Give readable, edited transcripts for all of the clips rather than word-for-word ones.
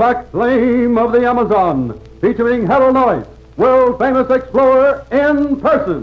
Black Flame of the Amazon, featuring Harold Noyce, world-famous explorer in person.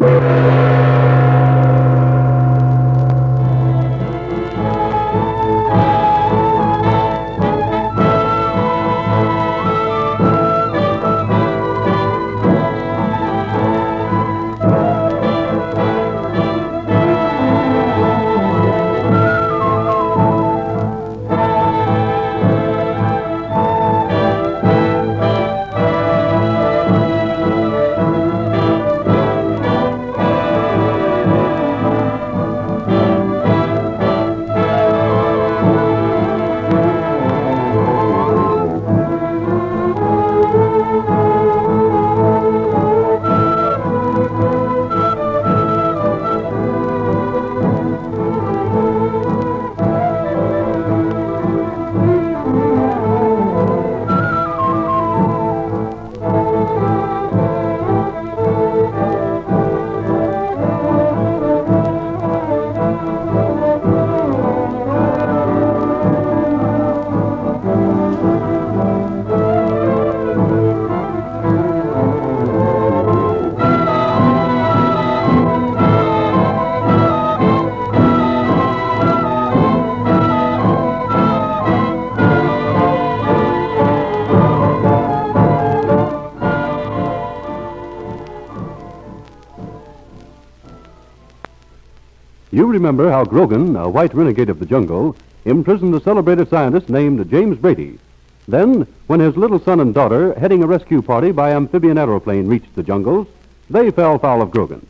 You remember how Grogan, a white renegade of the jungle, imprisoned a celebrated scientist named James Brady. Then, when his little son and daughter, heading a rescue party by amphibian aeroplane, reached the jungles, they fell foul of Grogan.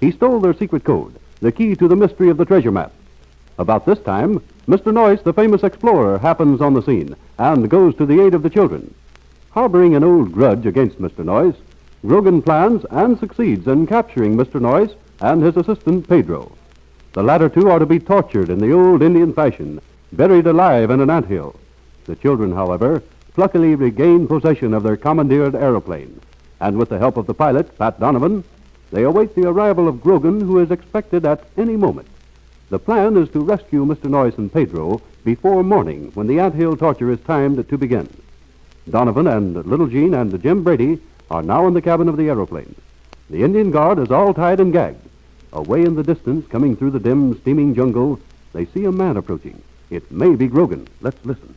He stole their secret code, the key to the mystery of the treasure map. About this time, Mr. Noyce, the famous explorer, happens on the scene and goes to the aid of the children. Harboring an old grudge against Mr. Noyce, Grogan plans and succeeds in capturing Mr. Noyce and his assistant Pedro. The latter two are to be tortured in the old Indian fashion, buried alive in an anthill. The children, however, pluckily regain possession of their commandeered aeroplane, and with the help of the pilot, Pat Donovan, they await the arrival of Grogan, who is expected at any moment. The plan is to rescue Mr. Noyce and Pedro before morning, when the anthill torture is timed to begin. Donovan and Little Jean and Jim Brady are now in the cabin of the aeroplane. The Indian guard is all tied and gagged. Away in the distance, coming through the dim, steaming jungle, they see a man approaching. It may be Grogan. Let's listen.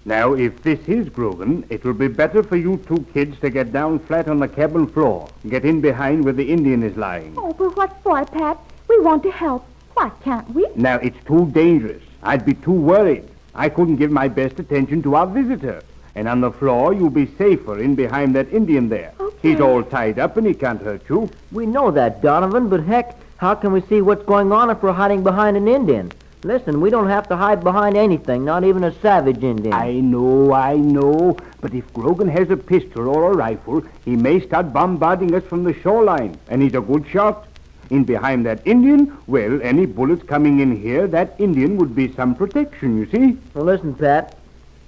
Now, if this is Grogan, it will be better for you two kids to get down flat on the cabin floor. Get in behind where the Indian is lying. Oh, but what for, Pat? We want to help. Why can't we? Now, it's too dangerous. I'd be too worried. I couldn't give my best attention to our visitor. And on the floor, you'll be safer in behind that Indian there. Okay. He's all tied up and he can't hurt you. We know that, Donovan, but heck, how can we see what's going on if we're hiding behind an Indian? Listen, we don't have to hide behind anything, not even a savage Indian. I know. But if Grogan has a pistol or a rifle, he may start bombarding us from the shoreline. And he's a good shot. In behind that Indian, well, any bullets coming in here, that Indian would be some protection, you see? Well, listen, Pat,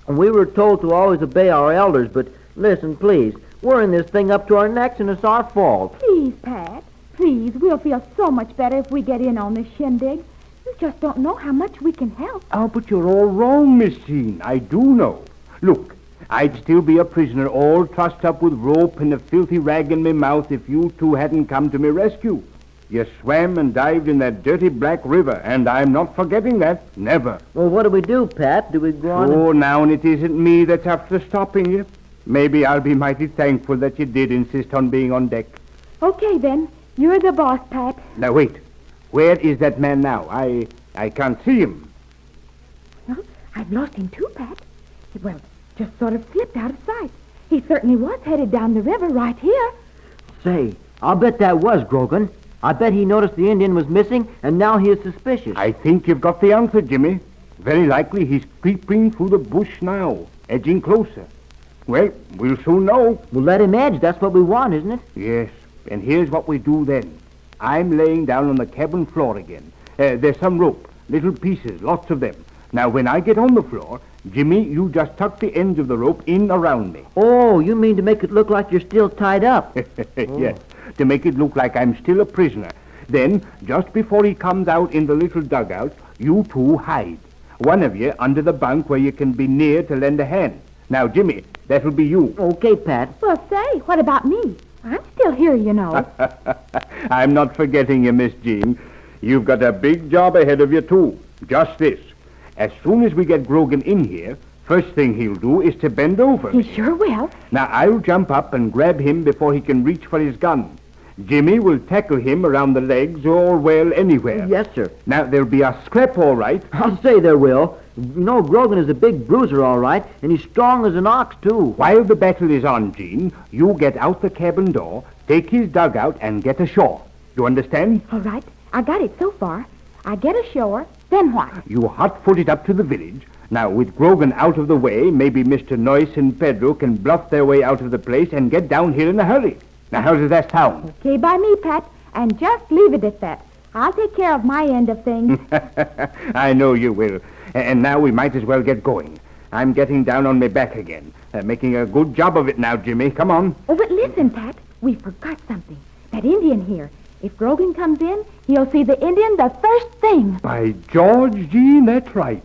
we were told to always obey our elders, but listen, please, we're in this thing up to our necks and it's our fault. Please, Pat. Please, we'll feel so much better if we get in on this shindig. You just don't know how much we can help. Oh, but you're all wrong, Miss Jean. I do know. Look, I'd still be a prisoner all trussed up with rope and a filthy rag in my mouth if you two hadn't come to my rescue. You swam and dived in that dirty black river, and I'm not forgetting that. Never. Well, what do we do, Pat? Do we go on? Oh, now, and it isn't me that's after stopping you. Maybe I'll be mighty thankful that you did insist on being on deck. Okay, then. You're the boss, Pat. Now, wait. Where is that man now? I can't see him. Well, I've lost him too, Pat. Well, just sort of slipped out of sight. He certainly was headed down the river right here. Say, I'll bet that was Grogan. I bet he noticed the Indian was missing, and now he is suspicious. I think you've got the answer, Jimmy. Very likely he's creeping through the bush now, edging closer. Well, we'll soon know. We'll let him edge. That's what we want, isn't it? Yes, and here's what we do then. I'm laying down on the cabin floor again. There's some rope, little pieces, lots of them. Now, when I get on the floor, Jimmy, you just tuck the ends of the rope in around me. Oh, you mean to make it look like you're still tied up? Yes, to make it look like I'm still a prisoner. Then, just before he comes out in the little dugout, you two hide. One of you under the bunk where you can be near to lend a hand. Now, Jimmy, that'll be you. Okay, Pat. Well, say, what about me? I'm still here, you know. I'm not forgetting you, Miss Jean. You've got a big job ahead of you, too. Just this. As soon as we get Grogan in here, first thing he'll do is to bend over. He sure will. Now, I'll jump up and grab him before he can reach for his gun. Jimmy will tackle him around the legs or, well, anywhere. Yes, sir. Now, there'll be a scrap, all right. I'll say there will. You know, Grogan is a big bruiser, all right, and he's strong as an ox, too. While the battle is on, Jean, you get out the cabin door, take his dugout, and get ashore. You understand? All right, I got it so far. I get ashore, then what? You hot-foot it up to the village. Now, with Grogan out of the way, maybe Mr. Noyce and Pedro can bluff their way out of the place and get down here in a hurry. Now, how does that sound? Okay by me, Pat, and just leave it at that. I'll take care of my end of things. I know you will. And now we might as well get going. I'm getting down on my back again. Making a good job of it now, Jimmy. Come on. Oh, but listen, Pat, we forgot something. That Indian here. If Grogan comes in, he'll see the Indian the first thing. By George, Jean, that's right.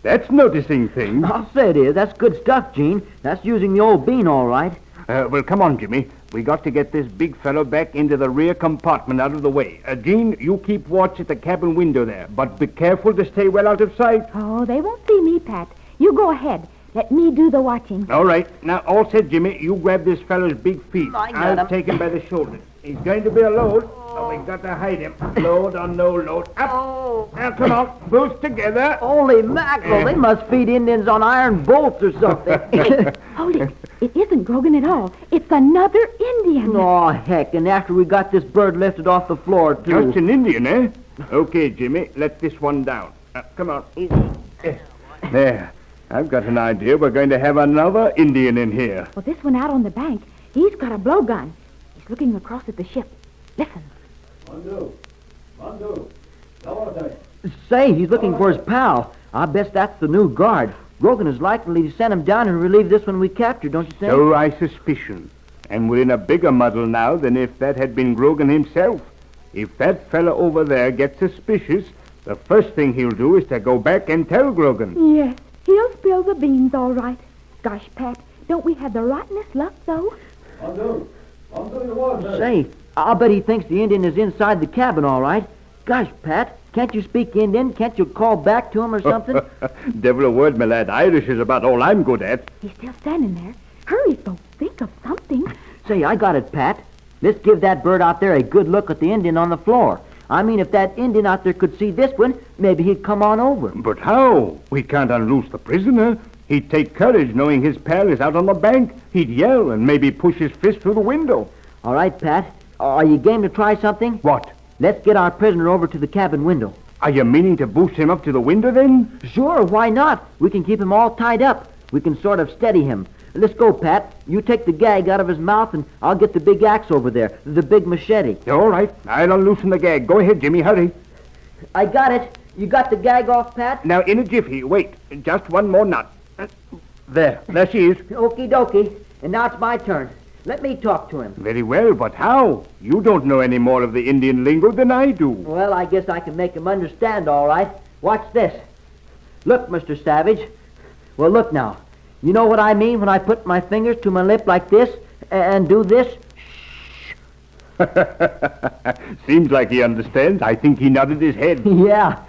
That's noticing things. I'll say it is. That's good stuff, Gene. That's using the old bean, all right. Well, come on, Jimmy. We got to get this big fellow back into the rear compartment out of the way. Jean, you keep watch at the cabin window there, but be careful to stay well out of sight. Oh, they won't see me, Pat. You go ahead. Let me do the watching. All right. Now, all set, Jimmy. You grab this fellow's big feet. I got I'll him. take him by the shoulders. He's going to be a load, so we got to hide him. Load or no load. Up. Oh. Now, come on. Boost together. Holy mackerel, they must feed Indians on iron bolts or something. Hold it. It isn't Grogan at all. It's another Indian. Oh, heck, and after we got this bird lifted off the floor, too. Just an Indian, eh? Okay, Jimmy. Let this one down. Come on. Easy. There. I've got an idea. We're going to have another Indian in here. Well, this one out on the bank, he's got a blowgun. He's looking across at the ship. Listen. Say, he's looking for his pal. I bet that's the new guard. Grogan is likely to send him down and relieve this one we captured, don't you say? So I suspicion. And we're in a bigger muddle now than if that had been Grogan himself. If that fella over there gets suspicious, the first thing he'll do is to go back and tell Grogan. Yes, he'll spill the beans all right. Gosh, Pat, don't we have the rottenest luck, though? Say, I'll bet he thinks the Indian is inside the cabin, all right. Gosh, Pat, can't you speak Indian? Can't you call back to him or something? Devil a word, my lad. Irish is about all I'm good at. He's still standing there. Hurry, folks, think of something. Say, I got it, Pat. Let's give that bird out there a good look at the Indian on the floor. I mean, if that Indian out there could see this one, maybe he'd come on over. But how? We can't unloose the prisoner. He'd take courage knowing his pal is out on the bank. He'd yell and maybe push his fist through the window. All right, Pat. Are you game to try something? What? Let's get our prisoner over to the cabin window. Are you meaning to boost him up to the window then? Sure, why not? We can keep him all tied up. We can sort of steady him. Let's go, Pat. You take the gag out of his mouth, and I'll get the big axe over there, the big machete. All right. I'll unloosen the gag. Go ahead, Jimmy. Hurry. I got it. You got the gag off, Pat? Now, in a jiffy. Wait. Just one more nut. There. There she is. Okie dokie. And now it's my turn. Let me talk to him. Very well, but how? You don't know any more of the Indian lingo than I do. Well, I guess I can make him understand, all right. Watch this. Look, Mr. Savage. Well, look now. You know what I mean when I put my fingers to my lip like this and do this? Seems like he understands. I think he nodded his head. Yeah.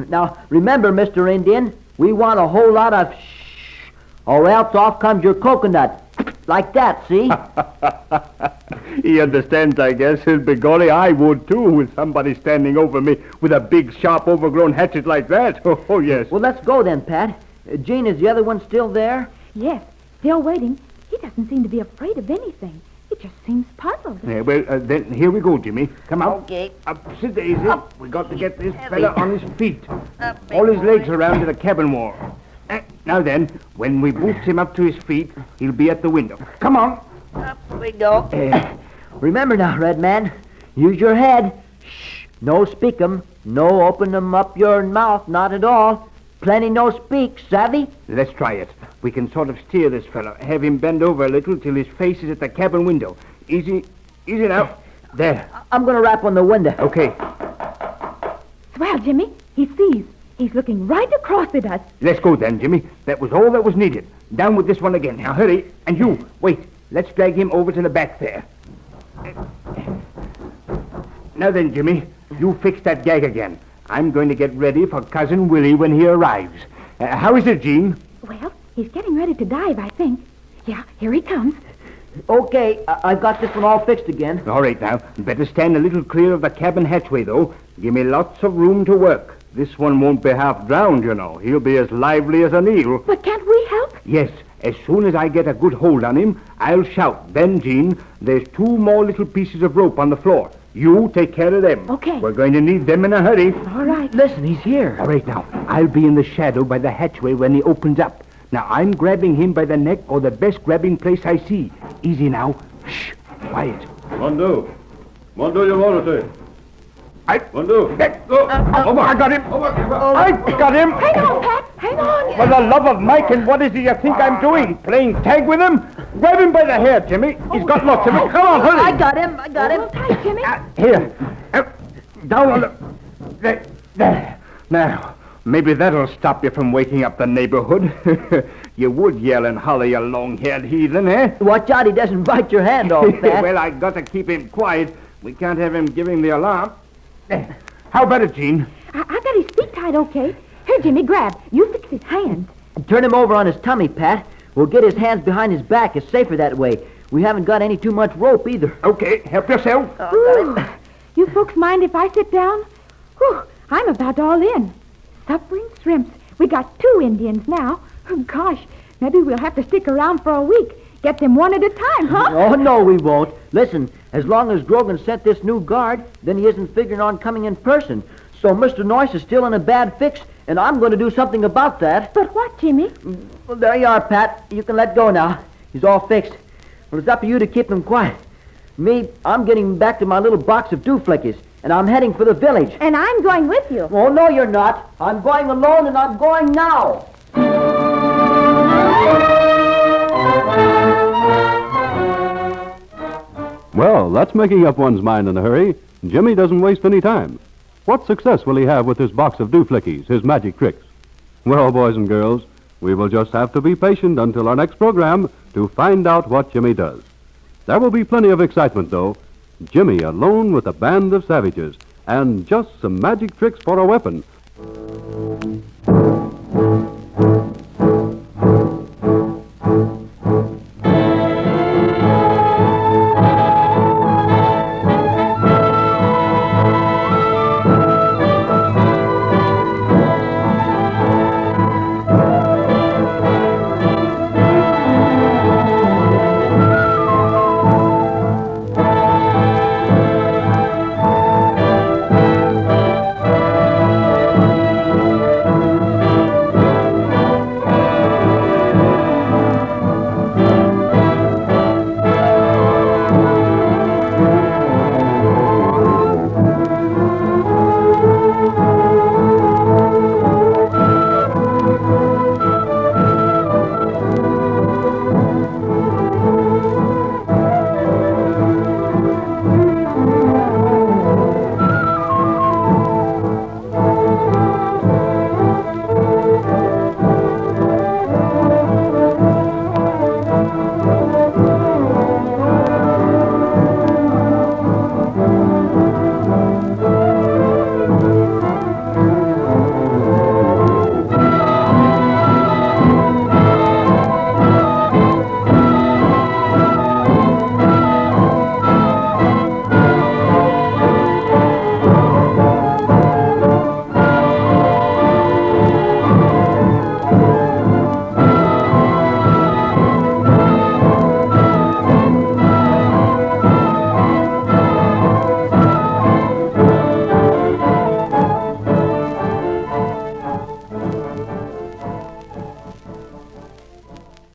Now, remember, Mr. Indian, we want a whole lot of shh, or else off comes your coconut. Like that, see? He understands, I guess. And begolly, I would, too, with somebody standing over me with a big, sharp, overgrown hatchet like that. Oh, yes. Well, let's go then, Pat. Gene, is the other one still there? Yes, still waiting. He doesn't seem to be afraid of anything. He just seems puzzled. Then here we go, Jimmy. Come out. Okay. Up, sit there, easy. We got to get this fella on his feet. All his legs around to the cabin wall. Now then, when we boost him up to his feet, he'll be at the window. Come on. Up we go. Remember now, Red Man, use your head. Shh. No speak 'em. No open 'em up your mouth, not at all. Plenty no speak, savvy? Let's try it. We can sort of steer this fellow. Have him bend over a little till his face is at the cabin window. Easy now. There. I'm going to rap on the window. Okay. Swell, Jimmy. He sees. He's looking right across at us. Let's go then, Jimmy. That was all that was needed. Down with this one again. Now, hurry. And you, wait. Let's drag him over to the back there. Now then, Jimmy, you fix that gag again. I'm going to get ready for Cousin Willie when he arrives. How is it, Jean? Well, he's getting ready to dive, I think. Yeah, here he comes. Okay, I've got this one all fixed again. All right, now. Better stand a little clear of the cabin hatchway, though. Give me lots of room to work. This one won't be half drowned, you know. He'll be as lively as an eel. But can't we help? Yes, as soon as I get a good hold on him, I'll shout. Then, Jean, there's 2 more little pieces of rope on the floor. You take care of them. Okay. We're going to need them in a hurry. All right. Listen, he's here. All right, now. I'll be in the shadow by the hatchway when he opens up. Now, I'm grabbing him by the neck or the best grabbing place I see. Easy now. Shh. Quiet. Mondo, you want to say? Mondo. I got him. I got him. Hang on, Pat. Hang on. For the love of Mike, and what is it you think I'm doing? Playing tag with him? Grab him by the hair, Jimmy. He's got lots of it. Come on, hurry. I got him. Hold tight, Jimmy. Here. Down on the... There. Now, maybe that'll stop you from waking up the neighborhood. You would yell and holler, you long-haired heathen, eh? Watch out he doesn't bite your hand off, Pat. Well, I got to keep him quiet. We can't have him giving the alarm. How about it, Jean? I got his feet tied, okay. Here, Jimmy, grab. You fix his hands. Turn him over on his tummy, Pat. We'll get his hands behind his back. It's safer that way. We haven't got any too much rope either. Okay, help yourself. Ooh. You folks mind if I sit down? Whew, I'm about all in. Suffering shrimps. We got 2 Indians now. Oh, gosh, maybe we'll have to stick around for a week. Get them one at a time, huh? Oh, no, we won't. Listen, as long as Grogan sent this new guard, then he isn't figuring on coming in person. So Mr. Noyce is still in a bad fix, and I'm going to do something about that. But what, Jimmy? Well, there you are, Pat. You can let go now. He's all fixed. Well, it's up to you to keep him quiet. Me, I'm getting back to my little box of dooflickies, and I'm heading for the village. And I'm going with you. Oh, no, you're not. I'm going alone, and I'm going now. Well, that's making up one's mind in a hurry. Jimmy doesn't waste any time. What success will he have with his box of dooflickies, his magic tricks? Well, boys and girls, we will just have to be patient until our next program to find out what Jimmy does. There will be plenty of excitement, though. Jimmy alone with a band of savages, and just some magic tricks for a weapon